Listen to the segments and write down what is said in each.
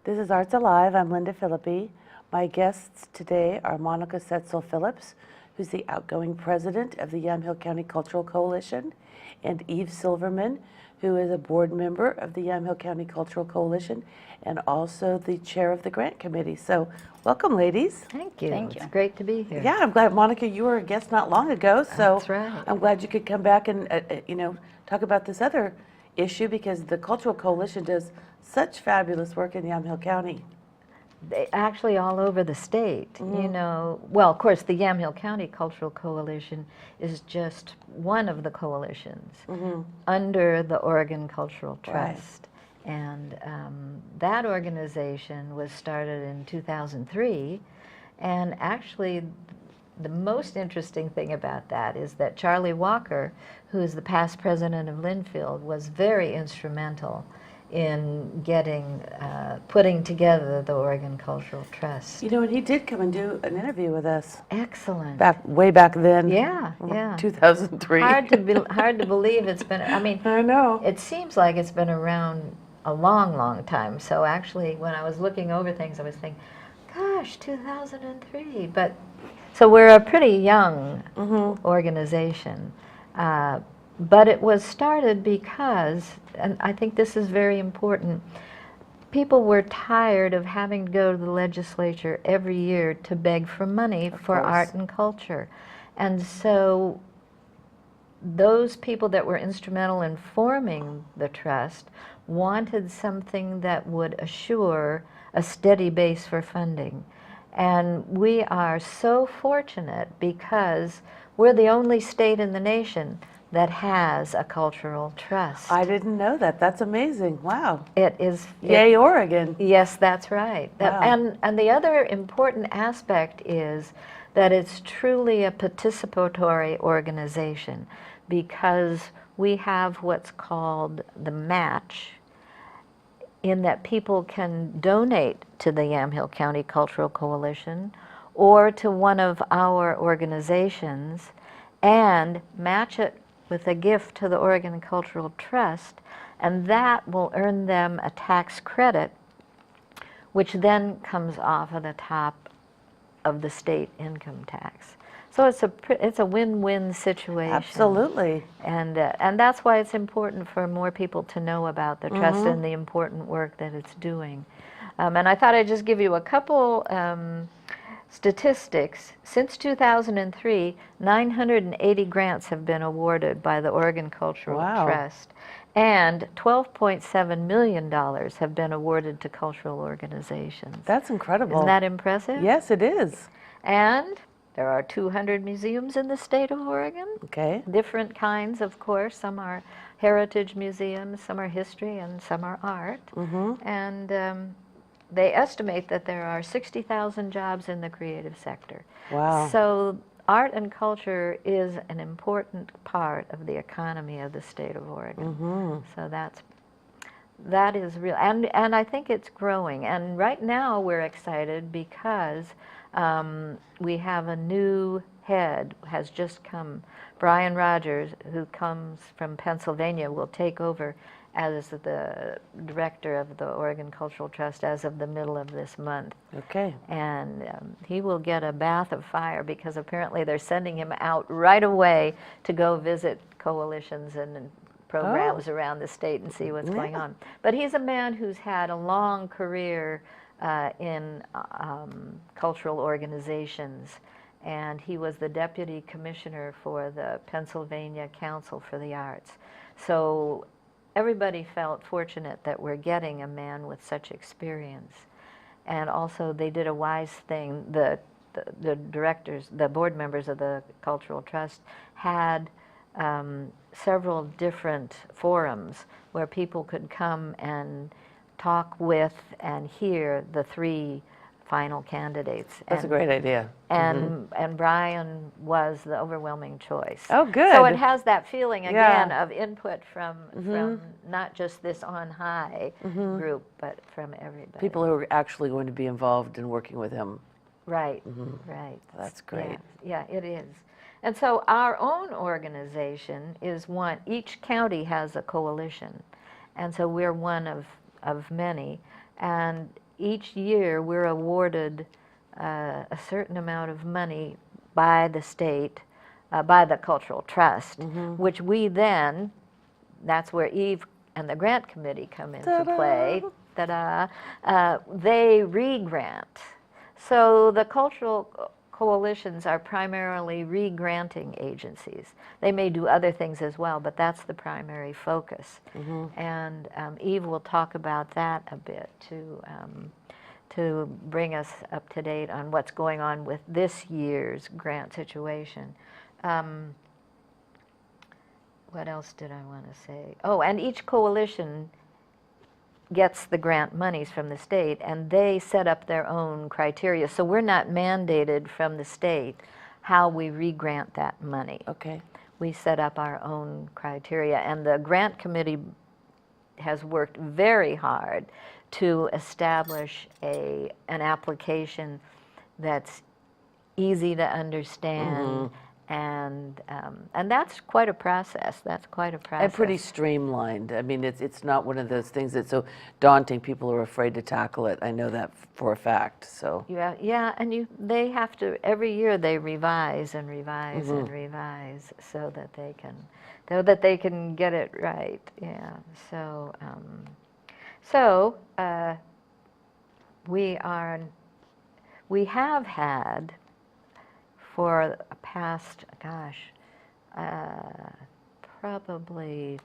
This is Arts Alive. I'm Lynda Philippi. My guests today are Monica Setzoil Phillips, who's the outgoing president of the Yamhill County Cultural Coalition, and Eve Silverman, who is a board member of the Yamhill County Cultural Coalition and also the chair of the grant committee. So welcome, ladies. Thank you. Thank you. It's great to be here. Yeah, I'm glad, Monica, you were a guest not long ago, so That's right. I'm glad you could come back and talk about this other issue, because the Cultural Coalition does such fabulous work in Yamhill County. Actually all over the state, you know. Well, of course, the Yamhill County Cultural Coalition is just one of the coalitions under the Oregon Cultural Trust. And that organization was started in 2003. And actually, the most interesting thing about that is that Charlie Walker, who is the past president of Linfield, was very instrumental in getting, putting together the Oregon Cultural Trust. You know, and he did come and do an interview with us. Excellent. Way back then. Yeah. 2003. Hard to believe it's been, I mean, I know. it seems like it's been around a long, long time. So actually, when I was looking over things, I was thinking, gosh, 2003. But, so we're a pretty young organization. But it was started because, and I think this is very important, people were tired of having to go to the legislature every year to beg for money for art and culture. And so those people that were instrumental in forming the trust wanted something that would assure a steady base for funding. And we are so fortunate because we're the only state in the nation that has a cultural trust. I didn't know that. That's amazing. Wow. It is. Yay, Oregon. Yes, that's right. Wow. And the other important aspect is that it's truly a participatory organization, because we have what's called the match, in that people can donate to the Yamhill County Cultural Coalition or to one of our organizations and match it with a gift to the Oregon Cultural Trust, and that will earn them a tax credit, which then comes off of the top of the state income tax. So it's a win-win situation. Absolutely. And that's why it's important for more people to know about the trust and the important work that it's doing. And I thought I'd just give you a couple statistics. Since 2003, 980 grants have been awarded by the Oregon Cultural Trust, and $12.7 million have been awarded to cultural organizations. That's incredible. Isn't that impressive? Yes, it is. And there are 200 museums in the state of Oregon. Okay. Different kinds, of course. Some are heritage museums, some are history, and some are art. And they estimate that there are 60,000 jobs in the creative sector. Wow. So art and culture is an important part of the economy of the state of Oregon. So that is real, and I think it's growing. And right now we're excited because we have a new head has just come. Brian Rogers, who comes from Pennsylvania, will take over as the director of the Oregon Cultural Trust as of the middle of this month. Okay. And he will get a bath of fire, because apparently they're sending him out right away to go visit coalitions and programs around the state and see what's going on. But he's a man who's had a long career in cultural organizations, and he was the deputy commissioner for the Pennsylvania Council for the Arts. So everybody felt fortunate that we're getting a man with such experience. And also they did a wise thing. The directors, the board members of the Cultural Trust had several different forums where people could come and talk with and hear the three final candidates. That's a great idea. And Brian was the overwhelming choice. Oh, good. So it has that feeling again of input from not just this on high group, but from everybody. People who are actually going to be involved in working with him. Right, right. That's great. Yeah, it is. And so our own organization is one. Each county has a coalition, and so we're one of many. And each year we're awarded a certain amount of money by the state, by the Cultural Trust, which we then, that's where Eve and the grant committee come into play. Ta-da! They re-grant. So the cultural coalitions are primarily re-granting agencies. They may do other things as well, but that's the primary focus. And Eve will talk about that a bit to bring us up to date on what's going on with this year's grant situation. What else did I want to say? Oh, and each coalition gets the grant monies from the state, and they set up their own criteria. So we're not mandated from the state how we re-grant that money. Okay. We set up our own criteria, and the grant committee has worked very hard to establish an application that's easy to understand, and that's quite a process. That's quite a process. And pretty streamlined. I mean, it's not one of those things that's so daunting. People are afraid to tackle it. I know that for a fact. So yeah, and they have to every year they revise and revise and revise so that they can get it right. Yeah. So we have had for the past, probably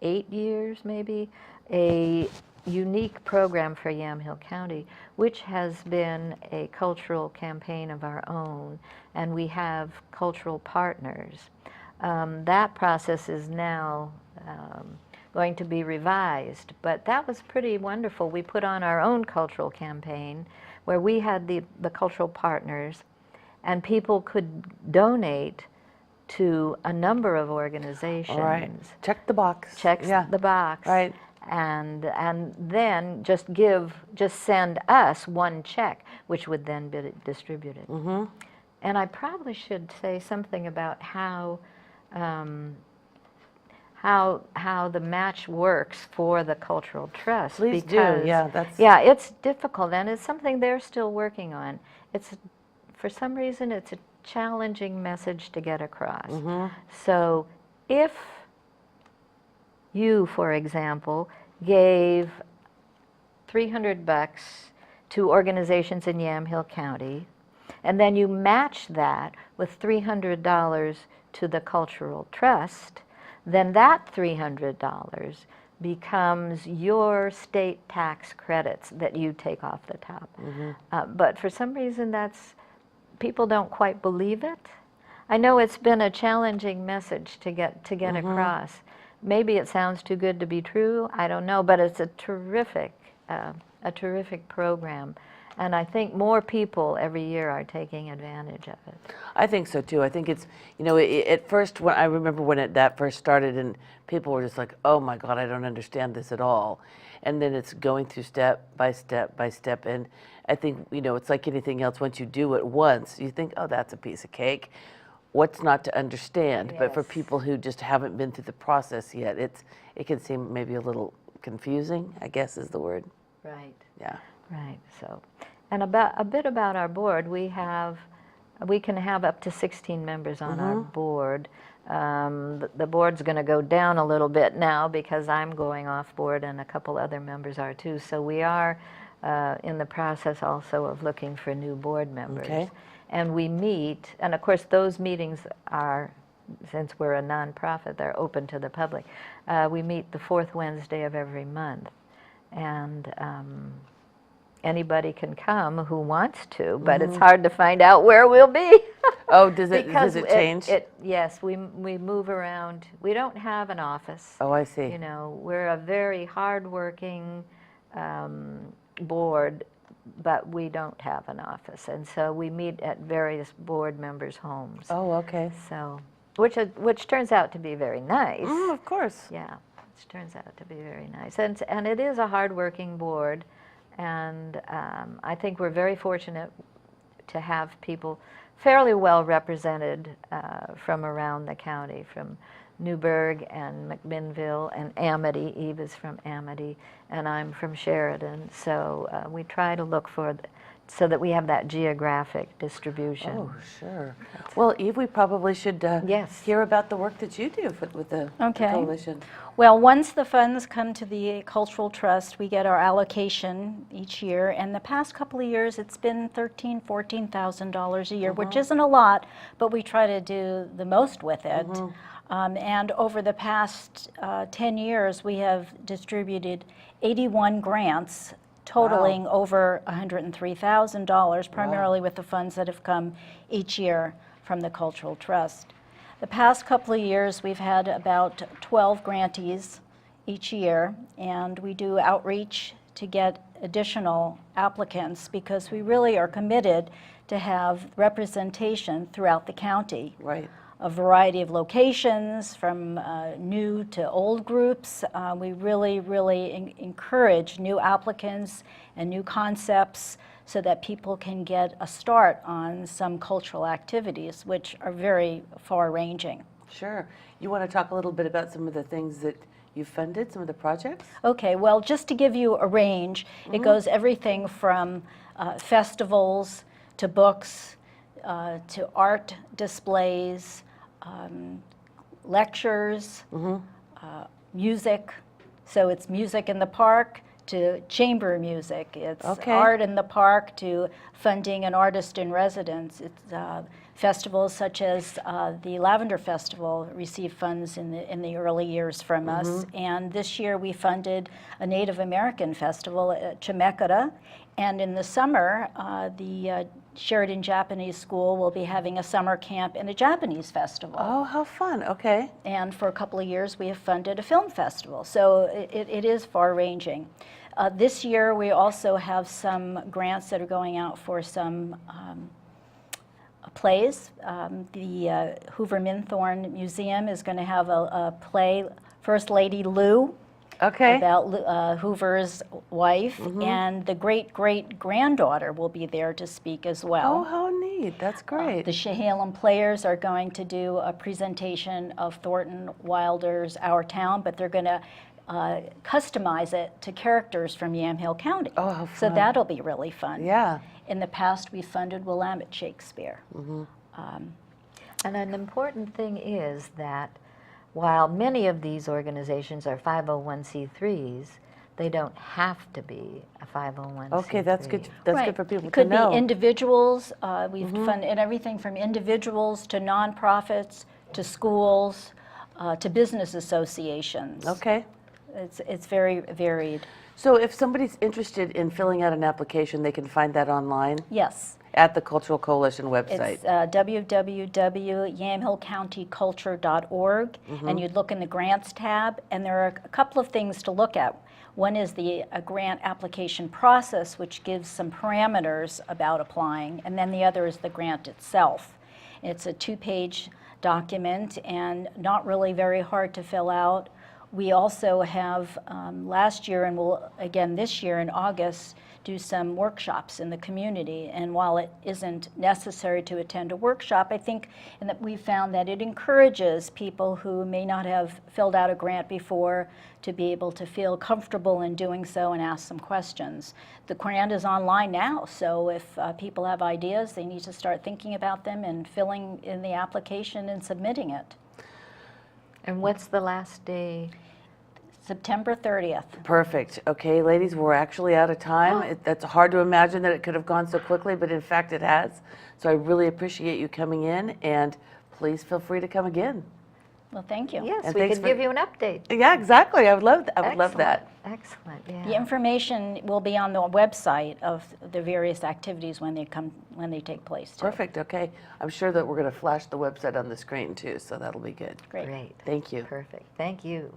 8 years maybe, a unique program for Yamhill County, which has been a cultural campaign of our own, and we have cultural partners. That process is now going to be revised, but that was pretty wonderful. We put on our own cultural campaign where we had the cultural partners, and people could donate to a number of organizations. all right, check the box. Checks the box. Right. And then just send us one check, which would then be distributed. And I probably should say something about how the match works for the Cultural Trust. Please because, do. Yeah, it's difficult, and it's something they're still working on. For some reason, it's a challenging message to get across. So if you, for example, gave $300 to organizations in Yamhill County, and then you match that with $300 to the Cultural Trust, then that $300 becomes your state tax credits that you take off the top. But for some reason, people don't quite believe it. I know it's been a challenging message to get across. Maybe it sounds too good to be true. I don't know, but it's a terrific program, and I think more people every year are taking advantage of it. I think so too. I think it's, at first, when I remember when that first started, and people were just like, "Oh my God, I don't understand this at all," and then it's going through step by step by step, and I think it's like anything else. Once you do it once, you think, "Oh, that's a piece of cake." What's not to understand? But for people who just haven't been through the process yet, it can seem maybe a little confusing, I guess is the word. Right. Yeah. Right. So, and a bit about our board. We can have up to 16 members on our board. The board's going to go down a little bit now because I'm going off board, and a couple other members are too. So we are in the process also of looking for new board members. Okay. And we meet, and of course those meetings are, since we're a nonprofit, they're open to the public. We meet the fourth Wednesday of every month, and anybody can come who wants to, but it's hard to find out where we'll be. Oh, does it change? Yes, we move around. We don't have an office. Oh, I see. We're a very hardworking board, but we don't have an office, and so we meet at various board members' homes. Oh, okay. So, which turns out to be very nice. Of course. Yeah, which turns out to be very nice, and it is a hardworking board, and I think we're very fortunate to have people fairly well represented from around the county, from Newburgh and McMinnville and Amity. Eve is from Amity, and I'm from Sheridan. So we try to look for, so that we have that geographic distribution. Oh, sure. Well, Eve, we probably should Yes. hear about the work that you do with the coalition. Well, once the funds come to the Cultural Trust, we get our allocation each year. And the past couple of years, it's been $13,000, $14,000 a year, which isn't a lot, but we try to do the most with it. And over the past 10 years, we have distributed 81 grants totaling over $103,000, primarily with the funds that have come each year from the Cultural Trust. The past couple of years, we've had about 12 grantees each year, and we do outreach to get additional applicants because we really are committed to have representation throughout the county. Right. A variety of locations, from new to old groups. We really encourage new applicants and new concepts so that people can get a start on some cultural activities, which are very far-ranging. Sure. You want to talk a little bit about some of the things that you funded, some of the projects? Okay, well, just to give you a range, it goes everything from festivals to books to art displays, lectures, music. So it's music in the park to chamber music. It's art in the park to funding an artist in residence. It's festivals such as the Lavender Festival received funds in the early years from us. And this year we funded a Native American festival at Chemeketa. And in the summer, the Sheridan Japanese School will be having a summer camp and a Japanese festival. Oh, how fun. Okay. And for a couple of years, we have funded a film festival. So it is far-ranging. This year, we also have some grants that are going out for some plays. The Hoover Minthorn Museum is going to have a play, First Lady Lou, about Hoover's wife, and the great-great-granddaughter will be there to speak as well. Oh, how neat. That's great. The Chehalem Players are going to do a presentation of Thornton Wilder's Our Town, but they're going to customize it to characters from Yamhill County. Oh, how So fun. that'll be really fun. Yeah. In the past, we funded Willamette Shakespeare. And an important thing is that while many of these organizations are 501c3s, they don't have to be a 501c3. Okay, that's good. That's Right. good for people It could to know. be individuals. We've funded everything from individuals to nonprofits to schools to business associations. Okay. It's very varied. So if somebody's interested in filling out an application, they can find that online Yes. at the Cultural Coalition website. It's www.yamhillcountyculture.org, and you'd look in the grants tab, and there are a couple of things to look at. One is the grant application process, which gives some parameters about applying, and then the other is the grant itself. It's a 2-page document and not really very hard to fill out. We also have last year, and will again this year in August, do some workshops in the community. And while it isn't necessary to attend a workshop, I think that we found that it encourages people who may not have filled out a grant before to be able to feel comfortable in doing so and ask some questions. The grant is online now, so if people have ideas, they need to start thinking about them and filling in the application and submitting it. And what's the last day? September 30th. Perfect. Okay, ladies, we're actually out of time. That's hard to imagine that it could have gone so quickly, but in fact it has. So I really appreciate you coming in, and please feel free to come again. Well, thank you. Yes, And we thanks could for- give you an update. Yeah, exactly. I would love that. I would love that. Excellent, yeah. The information will be on the website of the various activities when they take place too. Perfect. Okay. I'm sure that we're going to flash the website on the screen too, so that'll be good. Great. Great. Thank you. Perfect. Thank you.